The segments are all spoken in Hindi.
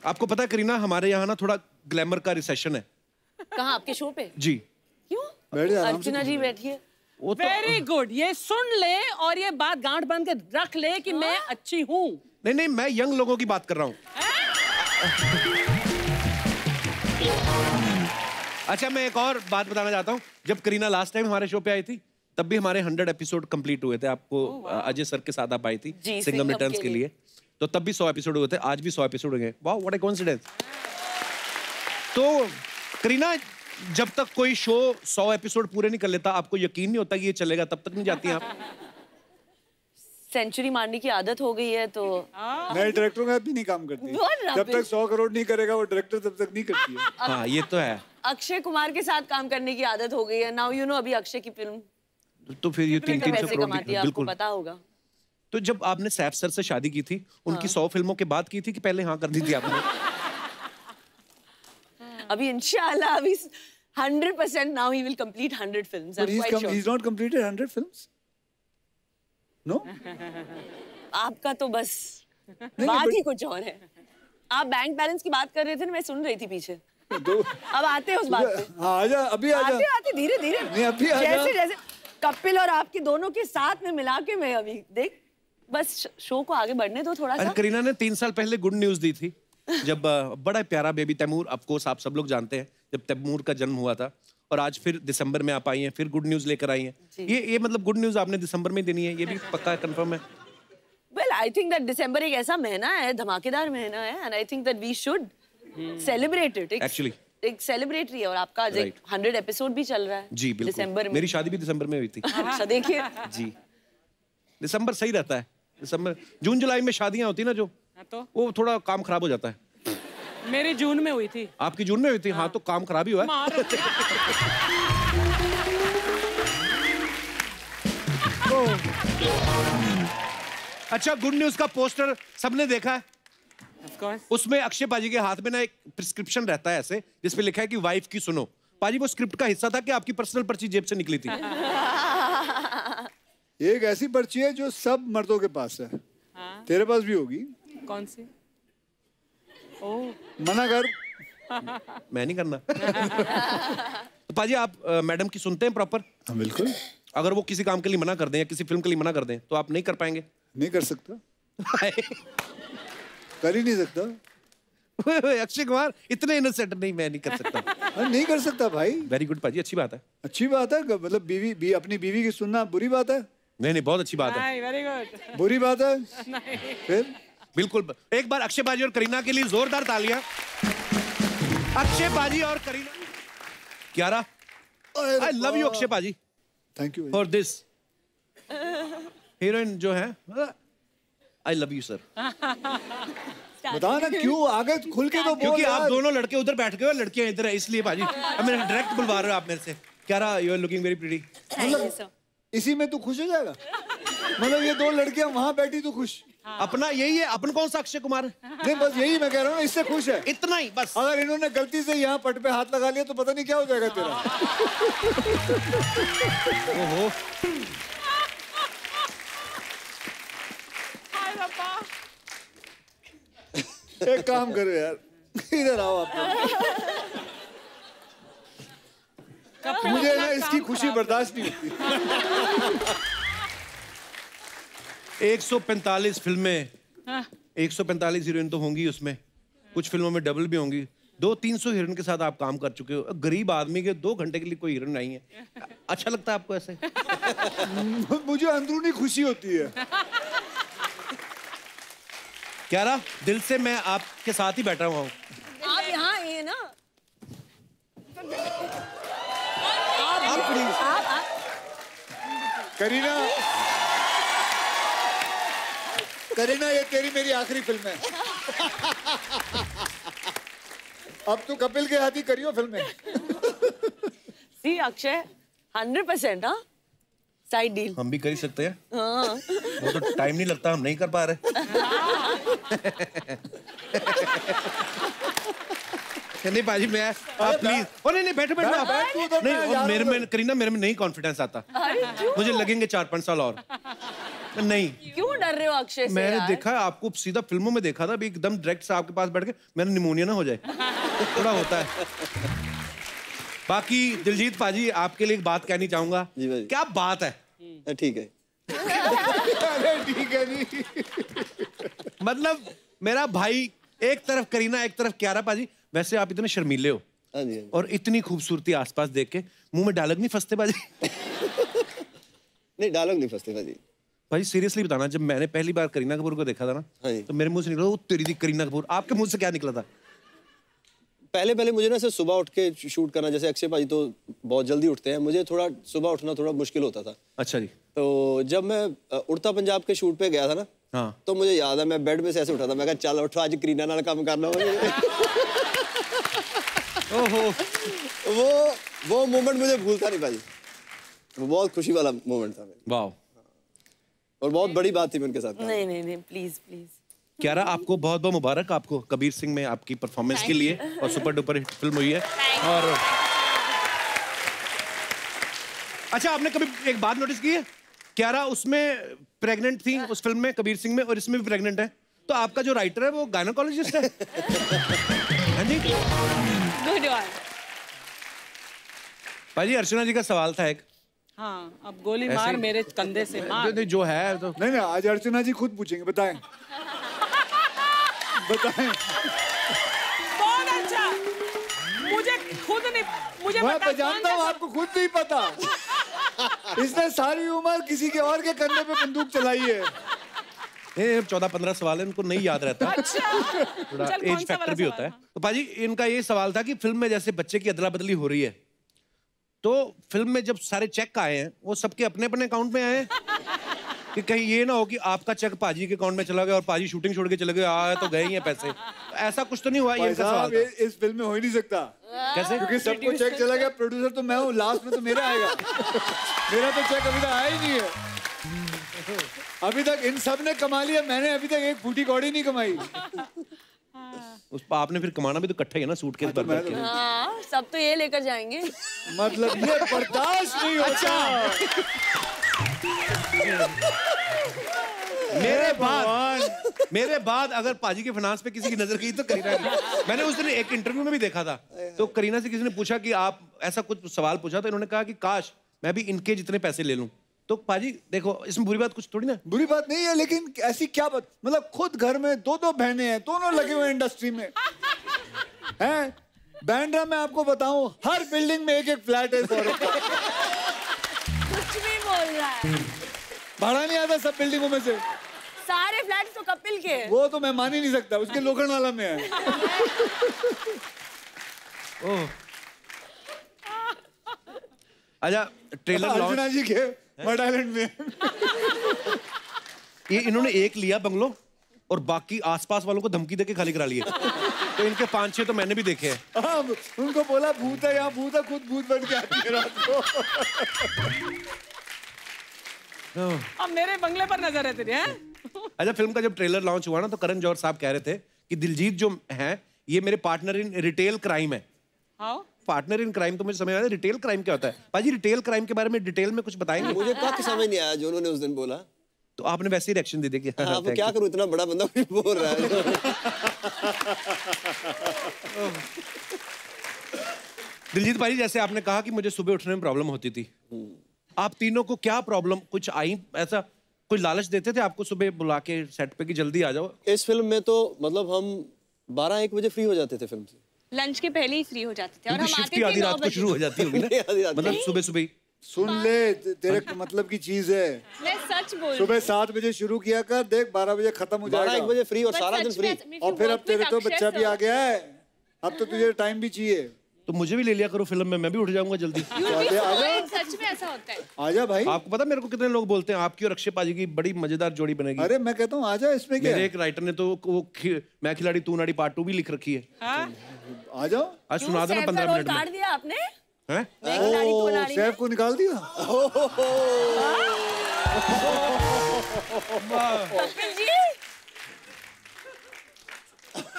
आपको पता है करीना, हमारे यहाँ ना थोड़ा ग्लैमर का रिसेशन है। कहाँ, आपके शो पे? जी। क्यों? अर्चना जी बैठिए। वेरी गुड, ये सुन ले और ये बात गांठ बांध के रख ले कि मैं अच्छी हूँ। नहीं नहीं, मैं यंग लोगों की बात कर रहा हूँ। अच्छा, मैं एक और बात बताना चाहता हूँ। जब करीना लास्ट टाइम हमारे शो पे आई थी, तब भी हमारे 100 एपिसोड कंप्लीट हुए थे। आपको अजय सर के साथ आप आई थी सिंघम रिटर्न्स के लिए, तो तब भी 100 एपिसोड हुए थे। आज भी 100 एपिसोड हो गए। वाह, व्हाट अ कोइंसिडेंस। तो करीना, जब तक कोई शो 100 एपिसोड पूरे नहीं कर लेता, आपको यकीन नहीं होता कि ये चलेगा, तब तक नहीं जाती हैं आप? सेंचुरी मारने की आदत हो गई है तो। नए डायरेक्टरों का भी नहीं काम करती। जब तक 100 करोड़ नहीं करेगा वो डायरेक्टर, तब तक नहीं करती है। हाँ, ये तो है। अक्षय कुमार के साथ काम करने की आदत हो गई है। नाउ यू नो, अभी अक्षय की फिल्म तो फिर ये 300 करोड़ कमाती है, आपको पता होगा। तो जब आपने सैफ सर से शादी की थी, उनकी 100 फिल्मों के बाद की थी कि पहले हाँ कर दी थी आपने? अभी इंशाल्लाह, अभी 100% now he will complete 100 films. I'm quite sure. He's not completed 100 films. No? आपका तो बस बात ही कुछ और है। आप बैंक बैलेंस की बात कर रहे थे ना, मैं सुन रही थी पीछे। अब आते हैं उस बात पे। हाँ, आजा, अभी आजा। आते धीरे धीरे। नहीं, अभी आजा। जैसे जैसे कपिल और आपके दोनों के साथ में मिला के मैं अभी देख, बस शो को आगे बढ़ने दो थोड़ा सा। करीना ने 3 साल पहले गुड न्यूज दी थी, जब बड़ा प्यारा बेबी तैमूर, ऑफ कोर्स आप सब लोग जानते हैं, जब तैमूर का जन्म हुआ था, और आज फिर दिसंबर में आप आई हैं, फिर गुड न्यूज लेकर आई हैं। ये मतलब गुड न्यूज आपने दिसंबर में देनी है, ये भी पक्का कंफर्म है? Well, I think that दिसंबर एक ऐसा महीना है, धमाकेदार महीना है, and I think that we should celebrate it. Actually, एक सेलिब्रेटरी है, और आपका 100 एपिसोड भी चल रहा है। जी बिल्कुल। दिसंबर में मेरी शादी भी दिसंबर में हुई थी। अच्छा, देखिए जी, दिसंबर सही रहता है। दिसंबर, जून जुलाई में शादियां होती ना जो, तो वो थोड़ा काम खराब हो जाता है। मेरी जून में हुई थी। आपकी जून में हुई थी? हाँ, तो काम खराब ही हुआ है। अच्छा, गुड न्यूज का पोस्टर सबने देखा है? उसमें अक्षय पाजी के हाथ में ना एक प्रिस्क्रिप्शन रहता है ऐसे, जिसपे लिखा है कि वाइफ की सुनो। पाजी, वो स्क्रिप्ट का हिस्सा था कि आपकी पर्सनल पर्ची जेब से निकली थी? एक ऐसी पर्ची है जो सब मर्दों के पास है। तेरे पास भी होगी। कौन सी? मना कर। मैं नहीं करना। तो पाजी, आप मैडम की सुनते हैं प्रॉपर? हाँ, बिल्कुल। अगर वो किसी काम के लिए मना कर दें या किसी फिल्म के लिए मना कर दें, तो आप नहीं कर पाएंगे? नहीं कर सकता। कर ही नहीं सकता। अक्षय कुमार इतने इनोसेंट नहीं, मैं नहीं कर सकता। नहीं कर सकता भाई। वेरी गुड पाजी, अच्छी बात है। अच्छी बात है, मतलब अपनी बीवी की सुनना बुरी बात है? नहीं नहीं, बहुत अच्छी बात है। Very good. बुरी बात है? फिर बिल्कुल। एक बार अक्षय पाजी और करीना के लिए जोरदार तालियां। अक्षय पाजी और करीना। क्यारा, आई लव यू अक्षय पाजी। Thank you for this. Heroine जो है, आई लव यू सर। बता ना क्यों, आगे खुल के तो बोल। क्योंकि आप दोनों लड़के उधर बैठ गए और लड़कियां इधर है, इसलिए पाजी। अब मेरे डायरेक्ट बुलवा रहे हो आप मेरे से। Kiara, you are looking very pretty. मतलब इसी में तू खुश हो जाएगा? मतलब ये 2 लड़कियां वहां बैठी तो खुश? अपना यही है। अपन कौन सा अक्षय कुमार है? नहीं, बस यही मैं कह रहा हूँ, इससे खुश है, इतना ही बस। अगर इन्होंने गलती से यहाँ पट पे हाथ लगा लिया तो पता नहीं क्या हो जाएगा तेरा। ओहो, एक काम करो यार, इधर आओ आप। मुझे ना इसकी खुशी बर्दाश्त नहीं होती। 145 फिल्में, 145 हीरोइन तो होंगी उसमें, कुछ फिल्मों में डबल भी होंगी। 200-300 हीरोइन के साथ आप काम कर चुके हो। गरीब आदमी के 2 घंटे के लिए कोई हीरोइन नहीं है। अच्छा लगता है आपको ऐसे? मुझे अंदरूनी खुशी होती है। क्यारा, दिल से मैं आपके साथ ही बैठा हुआ हूँ। आप यहाँ ये ना, करीना, ये तेरी मेरी आखिरी फिल्म है। अब तू कपिल के हाथ ही करियो फिल्में। सी अक्षय, 100%। हाँ, साइड डील हम भी कर ही सकते हैं। हाँ। वो तो टाइम नहीं लगता, हम नहीं कर पा रहे। नहीं पाजी, मैं प्लीज। ओ नहीं, बैठो आप। नहीं, मेरे में करीना, मेरे में नहीं कॉन्फिडेंस आता। मुझे लगेंगे 4-5 साल और। नहीं। क्यों डर रहे हो अक्षय से? मैंने देखा है आपको, सीधा फिल्मों में देखा था, अभी एकदम डायरेक्ट से आपके पास बैठ के मैंने निमोनिया ना हो जाए, थोड़ा होता है। बाकी दिलजीत पाजी, आपके लिए एक बात कहनी चाहूंगा। जी भाई। क्या बात है? ठीक है। अरे ठीक है नहीं। मतलब मेरा भाई, एक तरफ करीना एक तरफ क्यारा पाजी, वैसे आप इतने शर्मीले हो हाँ जी। और इतनी खूबसूरती आसपास देख के मुंह में डायलॉग नहीं फंसते पाजी? नहीं, डायलॉग नहीं फंसते भाई। भाई सीरियसली बताना, जब मैंने पहली बार करीना कपूर को देखा था ना, हाँ जी। तो मेरे मुंह से निकला वो तेरी दी करीना कपूर। आपके मुंह से क्या निकला था? पहले मुझे ना सिर्फ सुबह उठ के शूट करना, जैसे अक्षय भाई तो बहुत जल्दी उठते हैं, मुझे थोड़ा सुबह उठना थोड़ा मुश्किल होता था। अच्छा जी। तो जब मैं उड़ता पंजाब के शूट पे गया था ना, हाँ। तो मुझे याद है मैं बेड में से ऐसे उठा था, मैं कहा चल उठो आज करीना नाल काम करना हो। ओहो। वो मोमेंट मुझे भूलता नहीं भाई, वो बहुत खुशी वाला मोमेंट था। वाह। और बहुत बड़ी बात थी उनके साथ। नहीं नहीं नहीं, प्लीज प्लीज। क्यारा, आपको बहुत बहुत मुबारक, आपको कबीर सिंह में आपकी परफॉर्मेंस के लिए, और सुपर डुपर हिट फिल्म हुई है। और अच्छा, आपने कभी एक बात नोटिस की है? क्यारा उसमें प्रेग्नेंट थी, उस फिल्म में, कबीर सिंह में, और इसमें भी प्रेग्नेंट है। तो आपका जो राइटर है वो गायनोकोलॉजिस्ट है? हाँ जी। Good one. भाई अर्चना जी का सवाल था एक। हाँ, अब गोली मार मेरे कंधे से मार। जो है तो नहीं, आज अर्चना जी खुद पूछेंगे, बताएं। बताएं। बहुत अच्छा। मुझे खुद नहीं, मुझे मैं पता जानता हूँ, आपको खुद नहीं पता। इसने सारी उम्र किसी के और के कंधे पे बंदूक चलाई है। 14-15 सवाल है, उनको नहीं याद रहता। थोड़ा एज फैक्टर भी होता है। तो पाजी, इनका ये सवाल था कि फिल्म में जैसे बच्चे की अदला बदली हो रही है, तो फिल्म में जब सारे चेक आए हैं, वो सबके अपने अपने अकाउंट में आए हैं कि कहीं ये ना हो कि आपका चेक पाजी के अकाउंट में चला गया और पाजी शूटिंग छोड़ के चले गए, आए तो गए ही हैं पैसे। ऐसा कुछ तो नहीं हुआ? ये इनका सवाल था। इस फिल्म में हो ही नहीं सकता। कैसे? क्योंकि सबको चेक चला गया, प्रोड्यूसर तो मैं हूँ, लास्ट में तो मेरा आएगा। मेरा तो चेक अभी तक आया ही नहीं है। अभी तक इन सब ने कमा लिया, मैंने अभी तक एक फूटी कौड़ी नहीं कमाई। उस पर आपने फिर कमाना भी तो इकट्ठा ही है ना, सूटकेस भर भर के। हाँ, सब तो ये लेकर जाएंगे। मतलब ये बर्दाश्त नहीं होता। मेरे बाद अगर पाजी के फाइनेंस पे किसी की नजर गई तो करीना की। मैंने उस दिन एक इंटरव्यू में भी देखा था, तो करीना से किसी ने पूछा कि आप, ऐसा कुछ सवाल पूछा, तो इन्होंने कहा कि काश मैं भी इनके जितने पैसे ले लूं। तो पाजी देखो, इसमें बुरी बात कुछ थोड़ी ना। बुरी बात नहीं है, लेकिन ऐसी क्या बात, मतलब खुद घर में 2-2 बहनें हैं, दोनों लगे हुए इंडस्ट्री में हैं। बैंड्रा में आपको बताऊं, हर बिल्डिंग में एक फ्लैट है। कुछ भी बोल रहा है। भाड़ा नहीं आता सब बिल्डिंगों में से। सारे फ्लैट्स तो कपिल के हैं। वो तो मैं मान ही नहीं सकता, उसके लोखंडवाला में है। ओह। अच्छा, ट्रेलर अर्चना जी के मड आइलैंड में। ये इन्होंने एक लिया बंगलो और बाकी आसपास वालों को धमकी देके खाली करा लिए। तो इनके 5-6 तो मैंने भी देखे हैं। हाँ, उनको बोला भूत है, यहाँ भूत है, खुद भूत बन के आती है रात को। अब मेरे बंगले पर नजर है तेरी, हैं? अच्छा, फिल्म का जब ट्रेलर लॉन्च हुआ ना, तो करण जौहर साहब कह रहे थे कि दिलजीत जो है ये मेरे पार्टनर इन रिटेल क्राइम है। हाँ? पार्टनर इन क्राइम तो मुझे समझ आया, रिटेल क्राइम क्या होता है? भाजी रिटेल क्राइम के बारे में डिटेल में कुछ बताएंगे? मुझे कब समझ नहीं आया जो उन्होंने उस दिन बोला। तो आपने वैसे ही रिएक्शन दे दिया कि हाँ, क्या करूं, इतना बड़ा बंदा कुछ बोल रहा है। दिलजीत भाई, जैसे आपने कहा कि मुझे सुबह उठने में प्रॉब्लम होती थी, आप तीनों को क्या प्रॉब्लम कुछ आई? ऐसा कोई लालच देते थे आपको सुबह बुला के सेट पे कि जल्दी आ जाओ? इस फिल्म में तो मतलब हम 12-1 बजे फ्री हो जाते थे फिल्म से। लंच के पहले ही फ्री हो जाते थे और हम शिफ्ट आते की थे आधी 9 रात को शुरू बजे। हो जाती होगी ना? मतलब सुबह सुबह। सुन ले, तेरे मतलब की चीज है। मैं सच बोल सुबह 7 बजे शुरू किया कर, देख 12 बजे खत्म हो जाएगा। 12-1 बजे फ्री और सारा दिन फ्री। और फिर अब तेरे तो बच्चा भी आ गया है, अब तो तुझे टाइम भी चाहिए। तो मुझे भी ले लिया करो फिल्म में, मैं भी उठ जाऊंगा जल्दी। सच में ऐसा होता है। आजा भाई। आपको पता मेरे को कितने लोग बोलते हैं आपकी और अक्षय पाजी की बड़ी मजेदार जोड़ी बनेगी। अरे मैं कहता हूँ आजा, इसमें क्या मेरे है? एक राइटर ने तो वो मैं खिलाड़ी तू नाड़ी पार्ट 2 भी लिख रखी है। आ जाओ। आज सुना देना 15 मिनट में। काट दिया आपने? हैं? ओ, सैफ को निकाल दिया। Kapil ji,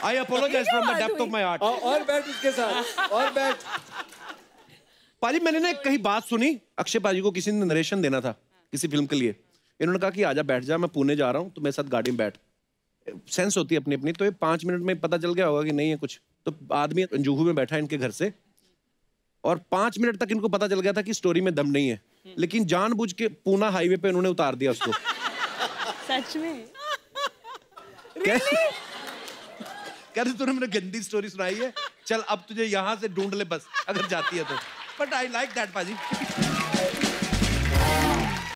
I apologize from the depth of my heart. और बैठ इसके साथ, और बैठ। पाजी, मैंने ना कहीं बात सुनी, अक्षय पाजी को किसी ने नरेशन देना था किसी फिल्म के लिए, इन्होंने कहा कि आजा बैठ जा, मैं पुणे जा रहा हूँ, तो मेरे साथ गाड़ी में बैठ। सेंस होती है अपनी अपनी, तो ये 5 मिनट में पता चल गया होगा कि नहीं है कुछ। तो आदमी जुहू में बैठा है इनके घर से, और 5 मिनट तक इनको पता चल गया था कि स्टोरी में दम नहीं है, लेकिन जानबूझ के पूना हाईवे पे उन्होंने उतार दिया उसको। सच में? कहते तूने मुझे गंदी स्टोरी सुनाई है, चल अब तुझे यहाँ से ढूंढ ले बस, अगर जाती है तो। बट आई लाइक दैट पाजी।